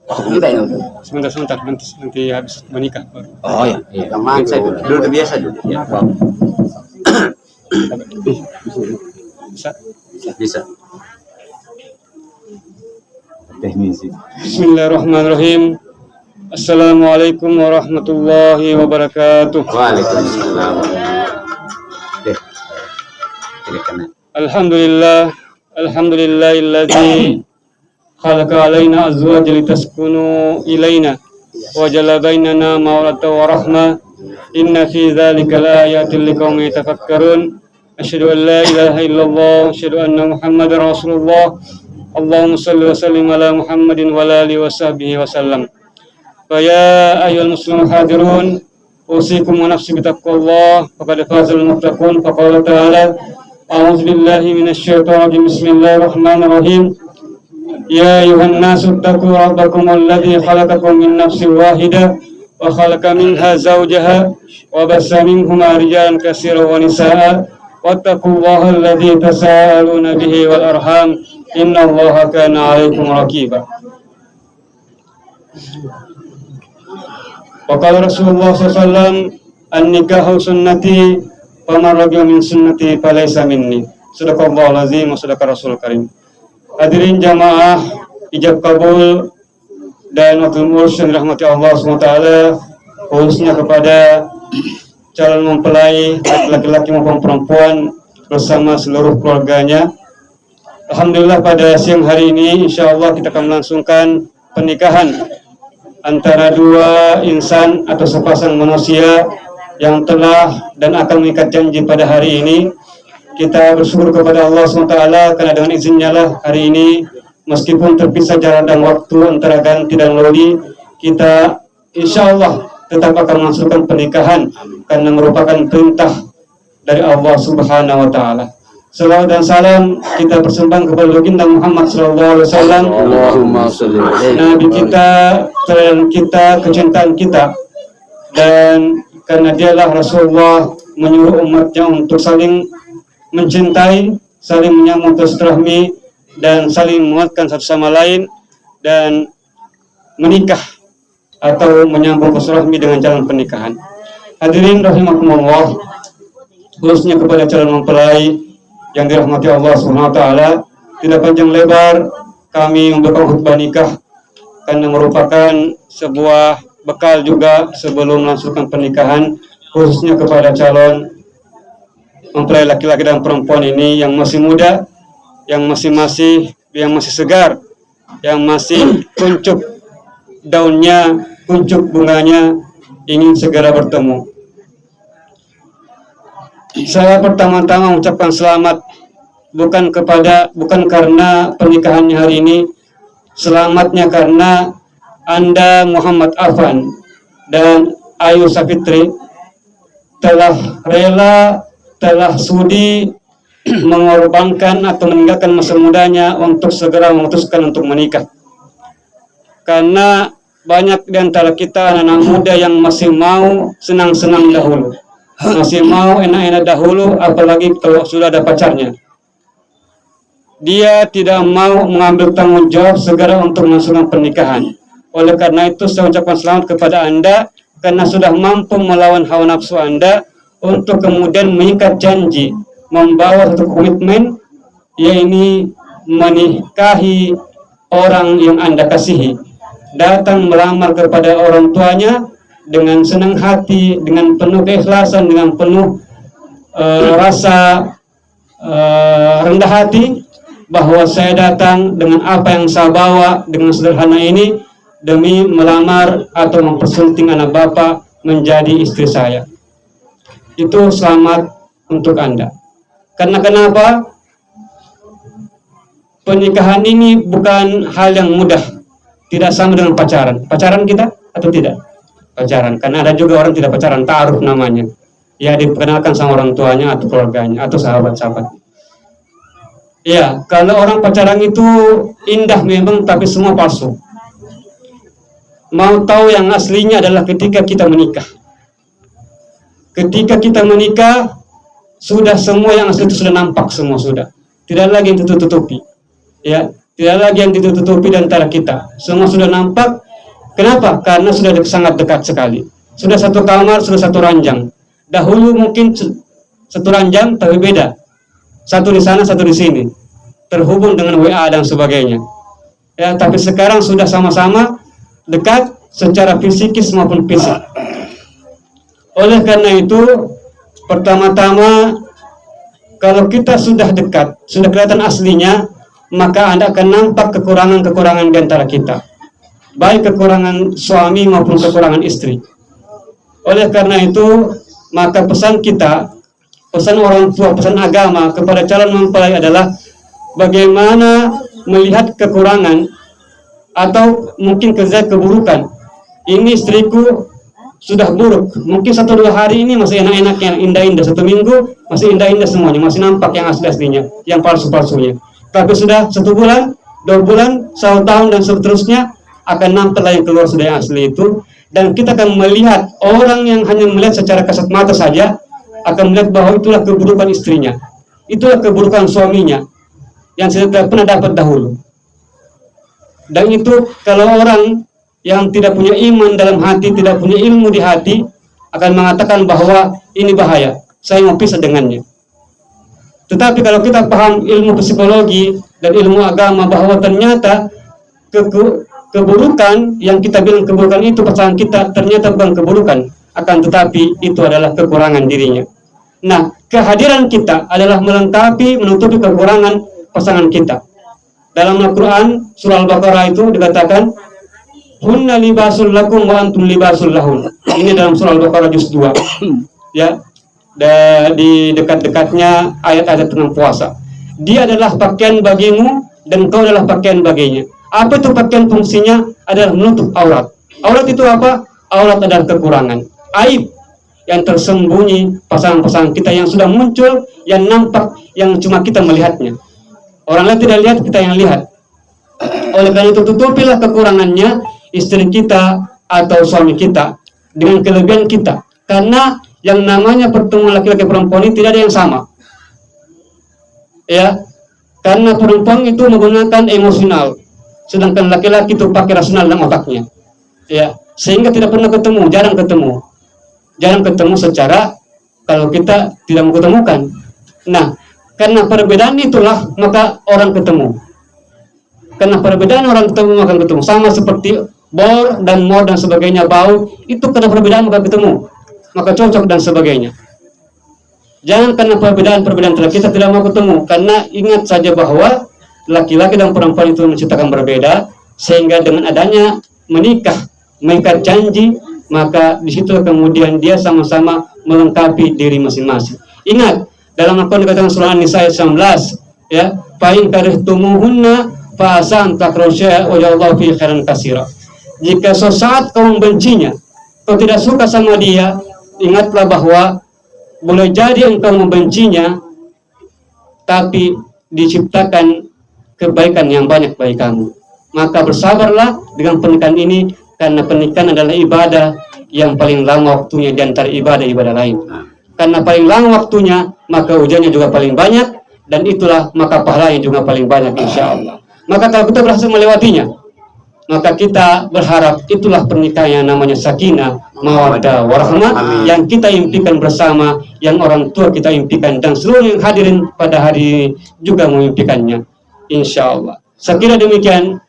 Kita ini. Sebentar nanti habis menikah baru. Oh ya, teman saya dulu biasa dulu. Ya, bisa. Teknisi. Bismillahirrahmanirrahim. Assalamualaikum warahmatullahi wabarakatuh. Waalaikumsalam. Alhamdulillahilladzi khalaqa alaina azwaja litaskunu ilaina wa jala bainana mawaddah wa rahmah. Inna fi dzalika laayatin liqaumin yatafakkarun. Asyhadu an la ilaha illallah wa asyhadu anna Muhammadar Rasulullah. Allahumma shalli wa sallim ala Muhammadin wa ala alihi wa sahbihi wa sallam. Fa ya ayyuhal muslimun hadirun, usikum wa nafsi bittaqwallah faqad fazal muttaqun. Faqala ta'ala a'udzu billahi minasyaitonir rajim. Bismillahirrahmanirrahim. Ya ayuhan nasu taqu rabbakum alladzi khalaqakum min nafsin wahidah wa khalaqa minha zawjaha wa bassa minhuma rijalan katsiran wa nisaa'a wattaqullaha alladzi tasaaluna bihi wal arham innallaha kana 'alaikum raqiba. Wa qala Rasulullah sallallahu alaihi wasallam an-nikahu sunnati faman raghiba min sunnati falaysa minni. Sadaqallahul azim wa sadaqa rasulul karim. Hadirin jamaah ijab kabul dan wakil murus yang dirahmati Allah SWT, khususnya kepada calon mempelai laki-laki maupun perempuan bersama seluruh keluarganya. Alhamdulillah pada siang hari ini insya Allah kita akan melangsungkan pernikahan antara dua insan atau sepasang manusia yang telah dan akan mengikat janji pada hari ini. Kita bersyukur kepada Allah SWT karena dengan izinnya lah hari ini meskipun terpisah jarak dan waktu antara ganti dan loli, kita insya Allah tetap akan melangsungkan pernikahan karena merupakan perintah dari Allah Subhanahu wa Ta'ala. Salawat dan salam kita persembahkan kepada baginda Muhammad SAW, Nabi kita, teladan kita, kecintaan kita, dan karena dialah Rasulullah menyuruh umatnya untuk saling mencintai, saling menyambung silaturahmi dan saling menguatkan satu sama lain dan menikah atau menyambung silaturahmi dengan jalan pernikahan. Hadirin rahimakumullah, khususnya kepada calon mempelai yang dirahmati Allah Subhanahu wa taala, tidak panjang lebar kami memberikan khutbah nikah karena merupakan sebuah bekal juga sebelum melangsungkan pernikahan, khususnya kepada calon mempelai laki-laki dan perempuan ini yang masih muda, yang masih segar, yang masih kuncup daunnya, kuncup bunganya, ingin segera bertemu. Saya pertama-tama mengucapkan selamat bukan karena pernikahannya hari ini, selamatnya karena Anda Muhammad Afan dan Ayu Safitri telah sudi mengorbankan atau meninggalkan masa mudanya untuk segera memutuskan untuk menikah. Karena banyak di antara kita anak-anak muda yang masih mau senang-senang dahulu, masih mau enak-enak dahulu, apalagi kalau sudah ada pacarnya. Dia tidak mau mengambil tanggung jawab segera untuk melangsungkan pernikahan. Oleh karena itu saya ucapkan selamat kepada Anda karena sudah mampu melawan hawa nafsu Anda untuk kemudian mengikat janji, membawa satu komitmen, yaitu menikahi orang yang Anda kasihi, datang melamar kepada orang tuanya dengan senang hati, dengan penuh keikhlasan, dengan penuh rasa rendah hati, bahwa saya datang dengan apa yang saya bawa dengan sederhana ini demi melamar atau mempersunting anak bapak menjadi istri saya. Itu selamat untuk Anda. Karena kenapa? Pernikahan ini bukan hal yang mudah. Tidak sama dengan pacaran. Pacaran kita atau tidak? Pacaran. Karena ada juga orang tidak pacaran, ta'aruf namanya. Ya, diperkenalkan sama orang tuanya atau keluarganya atau sahabat-sahabat. Ya, kalau orang pacaran itu indah memang, tapi semua palsu. Mau tahu yang aslinya adalah ketika kita menikah. Ketika kita menikah, sudah semua yang asli itu sudah nampak semua sudah. Tidak lagi yang tutup-tutupi. Ya, Tidak lagi yang ditutupi di antara kita. Semua sudah nampak. Kenapa? Karena sudah sangat dekat sekali. Sudah satu kamar, sudah satu ranjang. Dahulu mungkin satu ranjang, tapi beda. Satu di sana, satu di sini. Terhubung dengan WA dan sebagainya. Ya, tapi sekarang sudah sama-sama dekat secara fisikis maupun fisik. Oleh karena itu, pertama-tama kalau kita sudah dekat, sudah kelihatan aslinya, maka Anda akan nampak kekurangan-kekurangan di antara kita. Baik kekurangan suami maupun kekurangan istri. Oleh karena itu, maka pesan kita, pesan orang tua, pesan agama kepada calon mempelai adalah bagaimana melihat kekurangan atau mungkin keburukan. Ini istriku sudah buruk, mungkin 1-2 hari ini masih enak-enaknya, indah-indah, 1 minggu masih indah-indah semuanya, masih nampak yang asli-aslinya, yang palsu-palsunya. Tapi sudah 1 bulan, 2 bulan, 1 tahun dan seterusnya akan nampak yang keluar sudah yang asli itu. Dan kita akan melihat orang yang hanya melihat secara kasat mata saja akan melihat bahwa itulah keburukan istrinya, itulah keburukan suaminya yang tidak pernah dapat dahulu. Dan itu kalau orang yang tidak punya iman dalam hati, tidak punya ilmu di hati, akan mengatakan bahwa ini bahaya, saya mau pisah dengannya. Tetapi kalau kita paham ilmu psikologi dan ilmu agama bahwa ternyata keburukan yang kita bilang keburukan itu pasangan kita ternyata bukan keburukan, akan tetapi itu adalah kekurangan dirinya. Nah, kehadiran kita adalah melengkapi, menutupi kekurangan pasangan kita. Dalam Al-Quran surah Al-Baqarah itu dikatakan hunna libasul lakum wa antum libasul lahun. Ini dalam surah Al-Baqarah juz 2. Ya. Di dekat-dekatnya ayat-ayat tentang puasa. Dia adalah pakaian bagimu dan kau adalah pakaian baginya. Apa itu pakaian? Fungsinya adalah menutup aurat. Aurat itu apa? Aurat adalah kekurangan, aib yang tersembunyi pasangan-pasangan kita yang sudah muncul, yang nampak, yang cuma kita melihatnya. Orang lain tidak lihat, kita yang lihat. Oleh karena itu tutupilah kekurangannya istri kita atau suami kita dengan kelebihan kita. Karena yang namanya pertemuan laki-laki perempuan ini tidak ada yang sama. Ya, karena perempuan itu menggunakan emosional, sedangkan laki-laki itu pakai rasional dan otaknya. Ya, sehingga tidak pernah ketemu, jarang ketemu secara kalau kita tidak mau ketemukan. Nah, karena perbedaan itulah maka orang ketemu. Karena perbedaan orang ketemu maka ketemu. Sama seperti bor dan mor dan sebagainya, bau itu karena perbedaan maka ketemu, maka cocok dan sebagainya. Jangan karena perbedaan kita tidak mau ketemu, karena ingat saja bahwa laki-laki dan perempuan itu menciptakan berbeda, sehingga dengan adanya menikah, mengikat janji, maka di situ kemudian dia sama-sama melengkapi diri masing-masing. Ingat, dalam Al-Quran dikatakan surah An-Nisa ayat 19, ya, fa in karihtumuhunna fa asan takrusya wa yallahu fi khairan katsira. Jika sesaat kau membencinya, kau tidak suka sama dia, ingatlah bahwa boleh jadi engkau membencinya, tapi diciptakan kebaikan yang banyak bagi kamu. Maka bersabarlah dengan pernikahan ini, karena pernikahan adalah ibadah yang paling lama waktunya di antara ibadah-ibadah lain. Karena paling lama waktunya, maka ujiannya juga paling banyak, dan itulah maka pahalanya juga paling banyak insya Allah. Maka kalau kita berhasil melewatinya, maka kita berharap itulah pernikahan yang namanya sakinah, mawaddah, warahmah yang kita impikan bersama, yang orang tua kita impikan, dan seluruh yang hadirin pada hari ini juga mengimpikannya insya Allah. Sekira demikian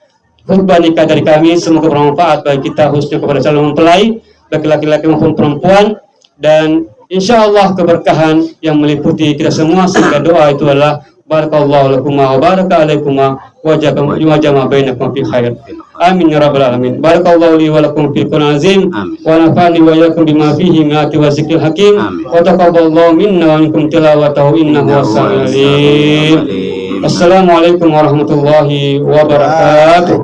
khutbah nikah dari kami, semoga bermanfaat bagi kita khususnya kepada calon mempelai, baik laki-laki maupun perempuan, dan insya Allah keberkahan yang meliputi kita semua, sehingga doa itu adalah barakallahu lakum wa baraka alaikum wa jama'a bainakum fi khair. Amin ya rabbal alamin. Barakallahu li wa lakum fil Qur'anil azim wa nafa'ani wa iyyakum bima fihi min ayati wa zikril hakim wa taqabbalallahu minna wa minkum tilawatahu innahu was-sami'ul alim. Assalamualaikum warahmatullahi wabarakatuh.